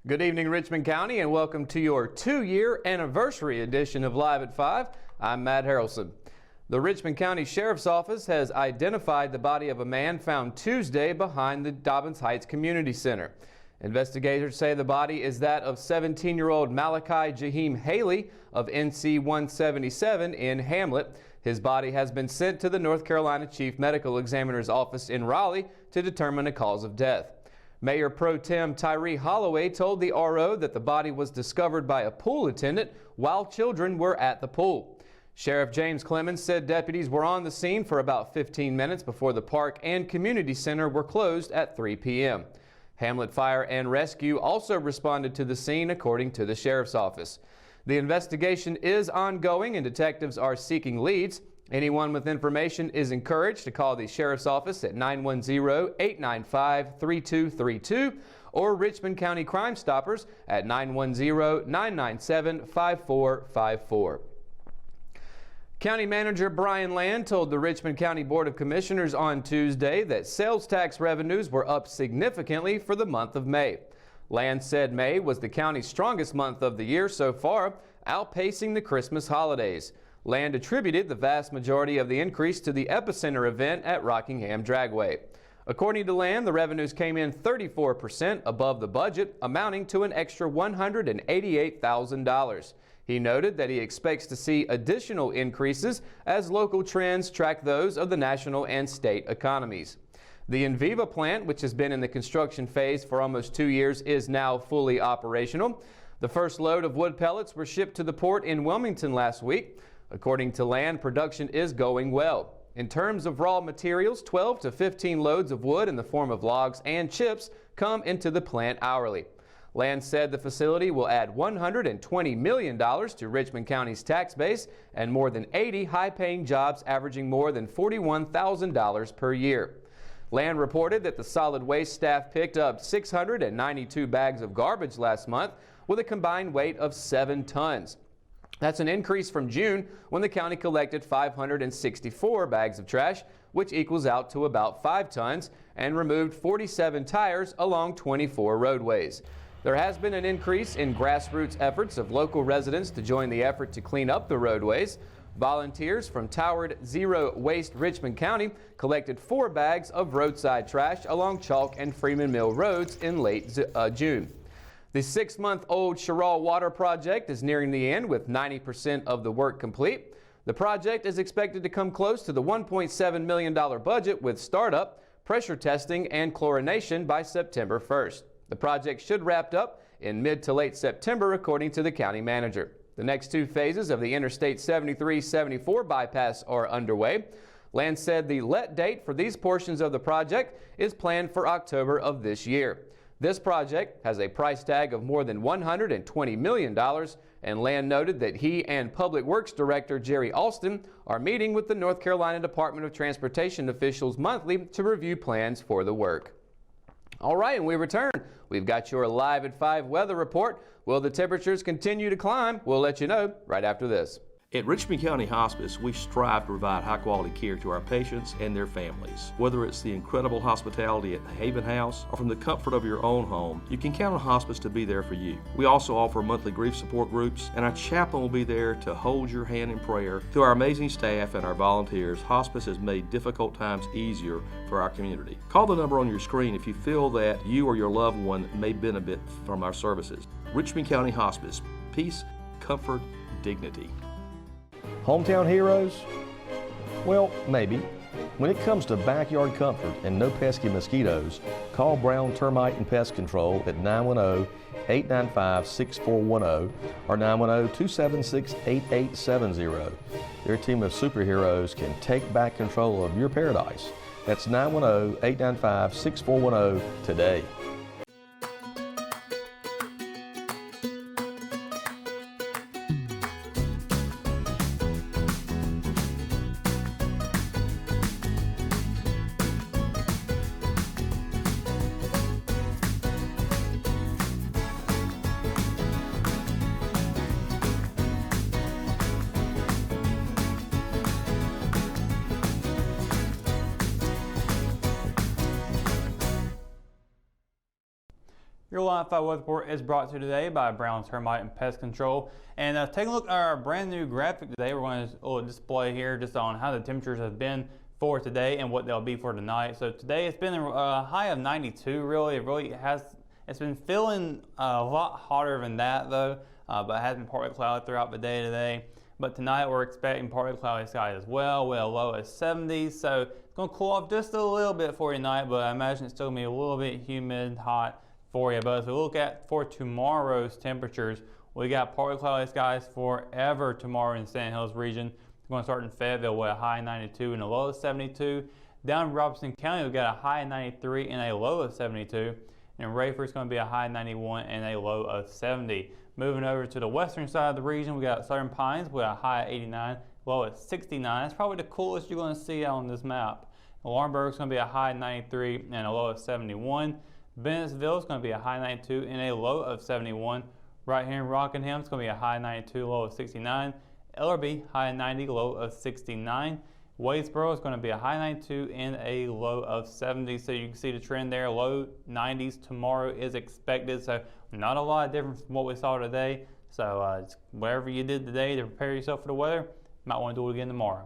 Good evening, Richmond County, and welcome to your 2-year anniversary edition of Live at 5. I'm Matt Harrelson. The Richmond County Sheriff's Office has identified the body of a man found Tuesday behind the Dobbins Heights Community Center. Investigators say the body is that of 17-year-old Malachi Jaheim Haley of NC 177 in Hamlet. His body has been sent to the North Carolina Chief Medical Examiner's office in Raleigh to determine a cause of death. Mayor Pro Tem Tyree Holloway told the RO that the body was discovered by a pool attendant while children were at the pool. Sheriff James Clemens said deputies were on the scene for about 15 minutes before the park and community center were closed at 3 p.m. Hamlet Fire and Rescue also responded to the scene, according to the sheriff's office. The investigation is ongoing and detectives are seeking leads. Anyone with information is encouraged to call the Sheriff's Office at 910-895-3232 or Richmond County Crime Stoppers at 910-997-5454. County Manager Brian Land told the Richmond County Board of Commissioners on Tuesday that sales tax revenues were up significantly for the month of May. Land said May was the county's strongest month of the year so far, outpacing the Christmas holidays. Land attributed the vast majority of the increase to the Epicenter event at Rockingham Dragway. According to Land, the revenues came in 34% above the budget, amounting to an extra $188,000. He noted that he expects to see additional increases as local trends track those of the national and state economies. The Enviva plant, which has been in the construction phase for almost 2 years, is now fully operational. The first load of wood pellets were shipped to the port in Wilmington last week. According to Land, production is going well. In terms of raw materials, 12 to 15 loads of wood in the form of logs and chips come into the plant hourly. Land said the facility will add $120 million to Richmond County's tax base and more than 80 high-paying jobs averaging more than $41,000 per year. Land reported that the solid waste staff picked up 692 bags of garbage last month with a combined weight of 7 tons. That's an increase from June when the county collected 564 bags of trash, which equals out to about 5 tons, and removed 47 tires along 24 roadways. There has been an increase in grassroots efforts of local residents to join the effort to clean up the roadways. Volunteers from Towered Zero Waste Richmond County collected 4 bags of roadside trash along Chalk and Freeman Mill roads in late June. The 6-month-old Sherrall Water Project is nearing the end with 90% of the work complete. The project is expected to come close to the $1.7 million budget with startup, pressure testing, and chlorination by September 1st. The project should wrap up in mid to late September, according to the county manager. The next 2 phases of the Interstate 73-74 bypass are underway. Land said the let date for these portions of the project is planned for October of this year. This project has a price tag of more than $120 million, and Land noted that he and Public Works Director Jerry Alston are meeting with the North Carolina Department of Transportation officials monthly to review plans for the work. All right, and we return. We've got your Live at 5 weather report. Will the temperatures continue to climb? We'll let you know right after this. At Richmond County Hospice, we strive to provide high-quality care to our patients and their families. Whether it's the incredible hospitality at the Haven House or from the comfort of your own home, you can count on Hospice to be there for you. We also offer monthly grief support groups, and our chaplain will be there to hold your hand in prayer. Through our amazing staff and our volunteers, Hospice has made difficult times easier for our community. Call the number on your screen if you feel that you or your loved one may benefit from our services. Richmond County Hospice. Peace, comfort, dignity. Hometown heroes? Well, maybe. When it comes to backyard comfort and no pesky mosquitoes, call Brown Termite and Pest Control at 910-895-6410 or 910-276-8870. Their team of superheroes can take back control of your paradise. That's 910-895-6410 today. Your Line 5 weather report is brought to you today by Brown Termite and Pest Control. And take a look at our brand new graphic today. We're going to display here just on how the temperatures have been for today and what they'll be for tonight. So today it's been a high of 92. It's been feeling a lot hotter than that though, but it has been partly cloudy throughout the day today. But tonight we're expecting partly cloudy skies as well, with a low of 70. So it's going to cool off just a little bit for tonight, but I imagine it's still going to be a little bit humid, hot for you. But as we look at for tomorrow's temperatures, we got partly cloudy skies forever tomorrow in the Sand Hills region. We're going to start in Fayetteville with a high of 92 and a low of 72. Down in Robeson County, we've got a high of 93 and a low of 72. And in Rayford, it's going to be a high of 91 and a low of 70. Moving over to the western side of the region, we got Southern Pines with a high of 89, low of 69. That's probably the coolest you're going to see on this map. Laurinburg is going to be a high of 93 and a low of 71. Bennettsville is going to be a high of 92 and a low of 71. Right here in Rockingham, it's going to be a high of 92, low of 69. Ellerby, high of 90, low of 69. Wadesboro is going to be a high 92 and a low of 70. So you can see the trend there. Low 90s tomorrow is expected. So not a lot of difference from what we saw today. So whatever you did today to prepare yourself for the weather, you might want to do it again tomorrow.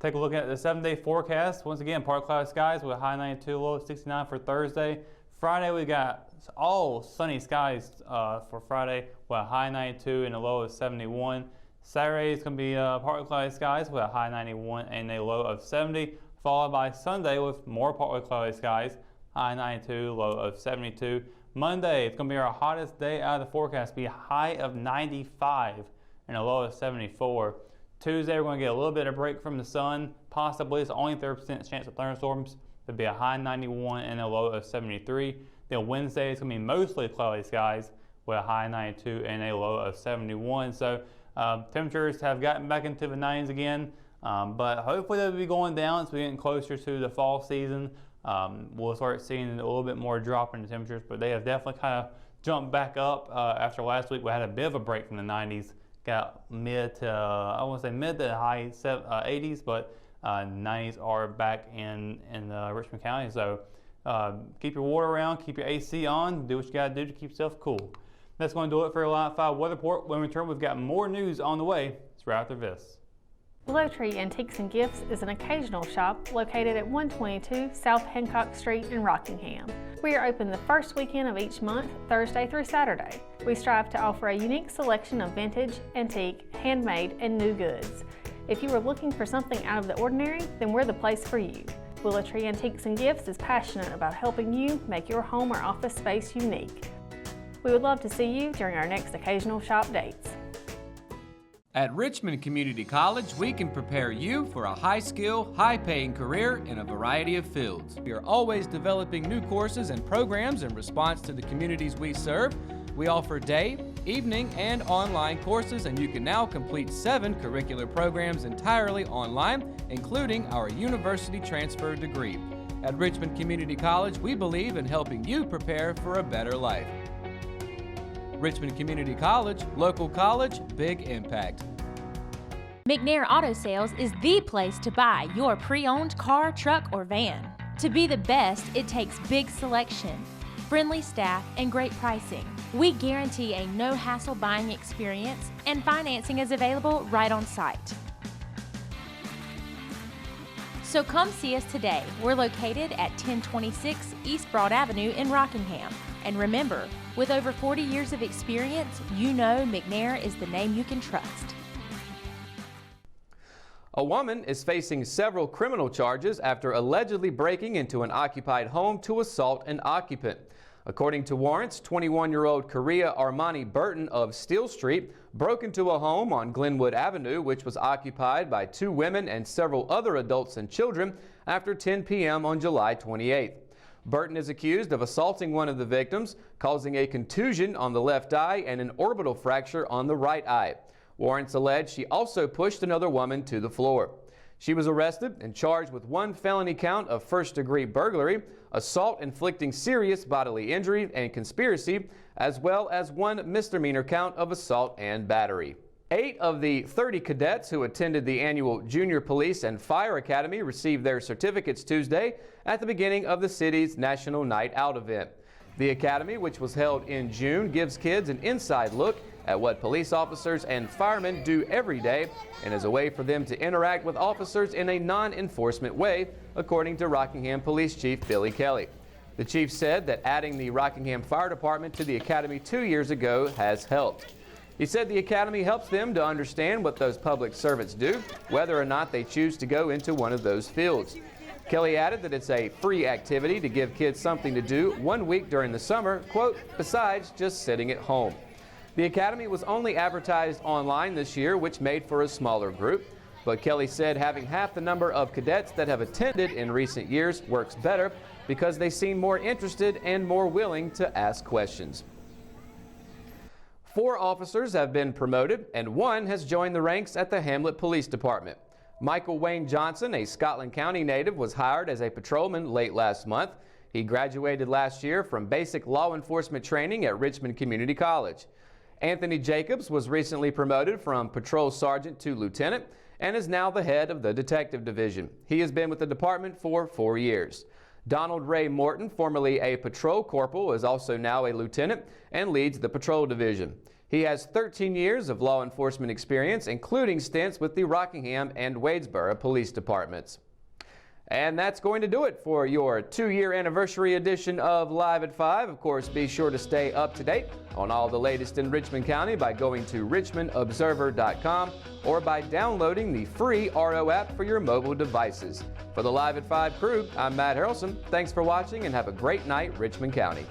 Take a look at the 7-day forecast. Once again, partly cloudy skies with a high 92, low of 69 for Thursday. Friday, we got all sunny skies for Friday with a high 92 and a low of 71. Saturday is going to be partly cloudy skies with a high 91 and a low of 70, followed by Sunday with more partly cloudy skies, high 92, low of 72. Monday, it's going to be our hottest day out of the forecast, be a high of 95 and a low of 74. Tuesday, we're going to get a little bit of break from the sun, possibly. It's only 30% chance of thunderstorms. It'll be a high 91 and a low of 73. Then Wednesday, it's going to be mostly cloudy skies with a high 92 and a low of 71. So temperatures have gotten back into the 90s again, but hopefully they'll be going down as we're getting closer to the fall season. We'll start seeing a little bit more drop in the temperatures, but they have definitely kind of jumped back up after last week. We had a bit of a break from the 90s, got mid to high 80s, but 90s are back in Richmond County. So keep your water around, keep your AC on, do what you got to do to keep yourself cool. That's going to do it for your Line 5 weather report. When we return, we've got more news on the way. It's right after this. Willow Tree Antiques and Gifts is an occasional shop located at 122 South Hancock Street in Rockingham. We are open the first weekend of each month, Thursday through Saturday. We strive to offer a unique selection of vintage, antique, handmade, and new goods. If you are looking for something out of the ordinary, then we're the place for you. Willow Tree Antiques and Gifts is passionate about helping you make your home or office space unique. We would love to see you during our next occasional shop dates. At Richmond Community College, we can prepare you for a high-skill, high-paying career in a variety of fields. We are always developing new courses and programs in response to the communities we serve. We offer day, evening, and online courses, and you can now complete 7 curricular programs entirely online, including our university transfer degree. At Richmond Community College, we believe in helping you prepare for a better life. Richmond Community College, local college, big impact. McNair Auto Sales is the place to buy your pre-owned car, truck, or van. To be the best, it takes big selection, friendly staff, and great pricing. We guarantee a no-hassle buying experience, and financing is available right on site. So come see us today. We're located at 1026 East Broad Avenue in Rockingham. And remember, with over 40 years of experience, you know McNair is the name you can trust. A woman is facing several criminal charges after allegedly breaking into an occupied home to assault an occupant. According to warrants, 21-year-old Korea Armani Burton of Steel Street broke into a home on Glenwood Avenue, which was occupied by 2 women and several other adults and children after 10 p.m. on July 28th. Burton is accused of assaulting one of the victims, causing a contusion on the left eye and an orbital fracture on the right eye. Warrants allege she also pushed another woman to the floor. She was arrested and charged with 1 felony count of first-degree burglary, assault inflicting serious bodily injury, and conspiracy, as well as 1 misdemeanor count of assault and battery. 8 of the 30 cadets who attended the annual Junior Police and Fire Academy received their certificates Tuesday at the beginning of the city's National Night Out event. The academy, which was held in June, gives kids an inside look at what police officers and firemen do every day and is a way for them to interact with officers in a non-enforcement way, according to Rockingham Police Chief Billy Kelly. The chief said that adding the Rockingham Fire Department to the academy 2 years ago has helped. He said the academy helps them to understand what those public servants do, whether or not they choose to go into one of those fields. Kelly added that it's a free activity to give kids something to do 1 week during the summer, quote, besides just sitting at home. The academy was only advertised online this year, which made for a smaller group. But Kelly said having half the number of cadets that have attended in recent years works better because they seem more interested and more willing to ask questions. 4 officers have been promoted and 1 has joined the ranks at the Hamlet Police Department. Michael Wayne Johnson, a Scotland County native, was hired as a patrolman late last month. He graduated last year from basic law enforcement training at Richmond Community College. Anthony Jacobs was recently promoted from patrol sergeant to lieutenant and is now the head of the detective division. He has been with the department for 4 years. Donald Ray Morton, formerly a patrol corporal, is also now a lieutenant and leads the patrol division. He has 13 years of law enforcement experience, including stints with the Rockingham and Wadesboro police departments. And that's going to do it for your 2-year anniversary edition of Live at 5. Of course, be sure to stay up to date on all the latest in Richmond County by going to richmondobserver.com or by downloading the free RO app for your mobile devices. For the Live at 5 crew, I'm Matt Harrelson. Thanks for watching and have a great night, Richmond County.